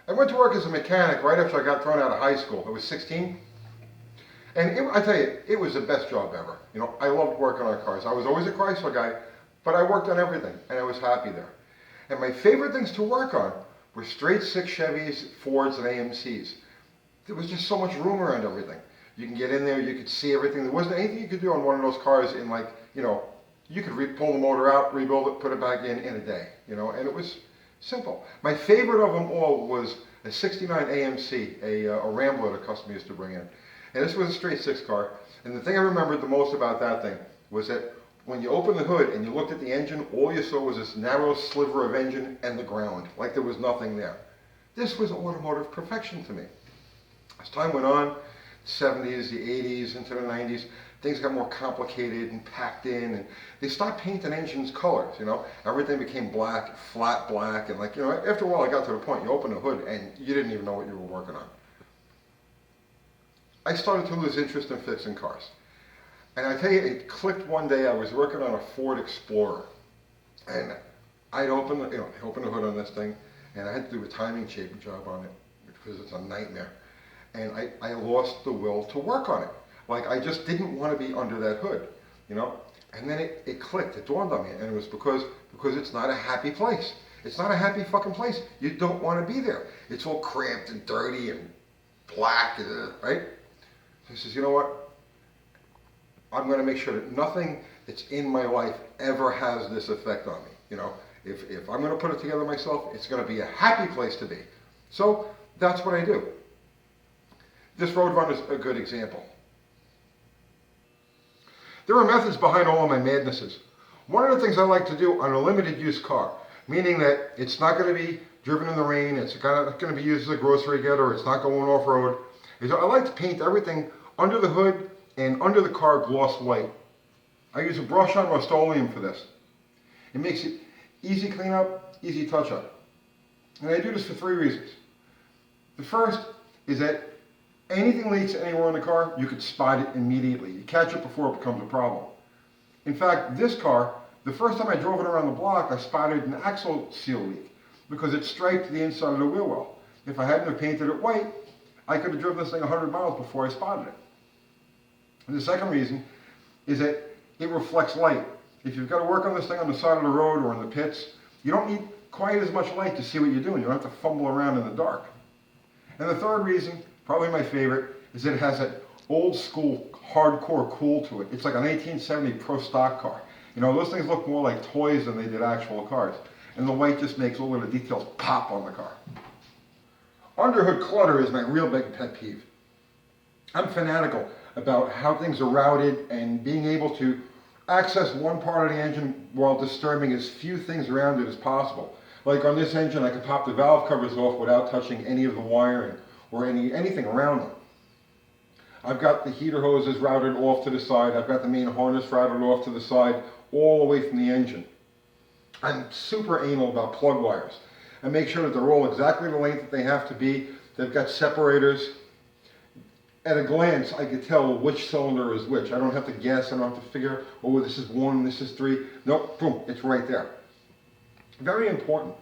I went to work as a mechanic right after I got thrown out of high school. I was 16. And I tell you, it was the best job ever. You know, I loved working on cars. I was always a Chrysler guy, but I worked on everything, and I was happy there. And my favorite things to work on were straight six Chevys, Fords, and AMCs. There was just so much room around everything. You can get in there, you could see everything. There wasn't anything you could do on one of those cars in like, you know, you could pull the motor out, rebuild it, put it back in a day, you know, and it was simple. My favorite of them all was a 69 AMC, a Rambler the customer used to bring in. And this was a straight six car. And the thing I remembered the most about that thing was that when you opened the hood and you looked at the engine, all you saw was this narrow sliver of engine and the ground, like there was nothing there. This was automotive perfection to me. As time went on, the 70s, the 80s, into the 90s, things got more complicated and packed in, and they stopped painting engines colors, you know. Everything became black, flat black, and like, you know, after a while I got to the point, you open the hood and you didn't even know what you were working on. I started to lose interest in fixing cars. And I tell you, it clicked one day. I was working on a Ford Explorer, and I'd open the, open the hood on this thing, and I had to do a timing chain job on it because it's a nightmare. And I lost the will to work on it. Like, I just didn't want to be under that hood, you know? And then it clicked, it dawned on me, and it was because it's not a happy place. It's not a happy fucking place. You don't want to be there. It's all cramped and dirty and black, right? So he says, you know what? I'm going to make sure that nothing that's in my life ever has this effect on me. You know, if I'm going to put it together myself, it's going to be a happy place to be. So that's what I do. This Road Runner is a good example. There are methods behind all of my madnesses. One of the things I like to do on a limited use car, meaning that it's not going to be driven in the rain, it's not going to be used as a grocery getter, it's not going off-road, is I like to paint everything under the hood and under the car gloss white. I use a brush on Rust-Oleum for this. It makes it easy cleanup, easy touch-up. And I do this for three reasons. The first is that anything leaks anywhere in the car, you could spot it immediately. You catch it before it becomes a problem. In fact, this car, the first time I drove it around the block, I spotted an axle seal leak because it striped the inside of the wheel well. If I hadn't have painted it white, I could have driven this thing 100 miles before I spotted it. And the second reason is that it reflects light. If you've got to work on this thing on the side of the road or in the pits, you don't need quite as much light to see what you're doing. You don't have to fumble around in the dark. And the third reason, probably my favorite, is that it has that old school hardcore cool to it. It's like an 1870 pro stock car. You know, those things look more like toys than they did actual cars. And the white just makes all of the details pop on the car. Underhood clutter is my real big pet peeve. I'm fanatical about how things are routed and being able to access one part of the engine while disturbing as few things around it as possible. Like on this engine, I can pop the valve covers off without touching any of the wiring or anything around them. I've got the heater hoses routed off to the side. I've got the main harness routed off to the side, all away from the engine. I'm super anal about plug wires. I make sure that they're all exactly the length that they have to be. They've got separators. At a glance, I could tell which cylinder is which. I don't have to guess. I don't have to figure, oh, this is 1, this is 3. Nope, boom, it's right there. Very important.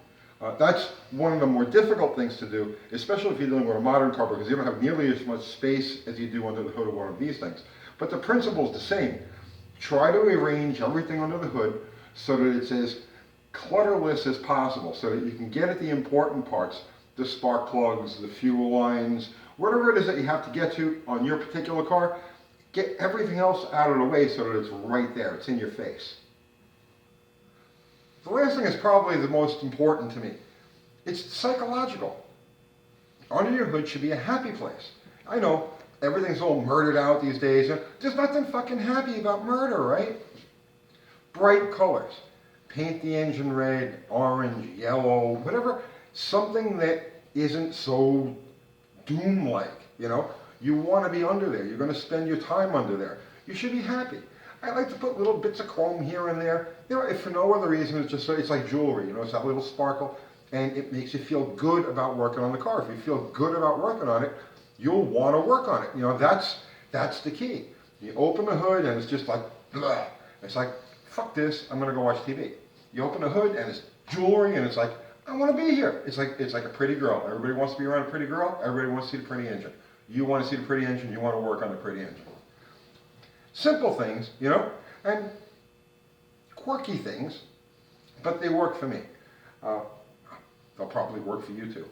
That's one of the more difficult things to do, especially if you're dealing with a modern car, because you don't have nearly as much space as you do under the hood of one of these things. But the principle is the same. Try to arrange everything under the hood so that it's as clutterless as possible, so that you can get at the important parts, the spark plugs, the fuel lines, whatever it is that you have to get to on your particular car. Get everything else out of the way so that it's right there, it's in your face. The last thing is probably the most important to me. It's psychological. Under your hood should be a happy place. I know everything's all murdered out these days. There's nothing fucking happy about murder, right? Bright colors. Paint the engine red, orange, yellow, whatever. Something that isn't so doom-like, you know? You want to be under there. You're going to spend your time under there. You should be happy. I like to put little bits of chrome here and there. You know, if for no other reason, it's just so it's like jewelry. You know, it's that little sparkle, and it makes you feel good about working on the car. If you feel good about working on it, you'll want to work on it. You know, that's the key. You open the hood, and it's just like, blah. It's like, fuck this, I'm going to go watch TV. You open the hood, and it's jewelry, and it's like, I want to be here. It's like a pretty girl. Everybody wants to be around a pretty girl. Everybody wants to see the pretty engine. You want to see the pretty engine. You want to work on the pretty engine. Simple things, you know, and quirky things, but they work for me. They'll probably work for you too.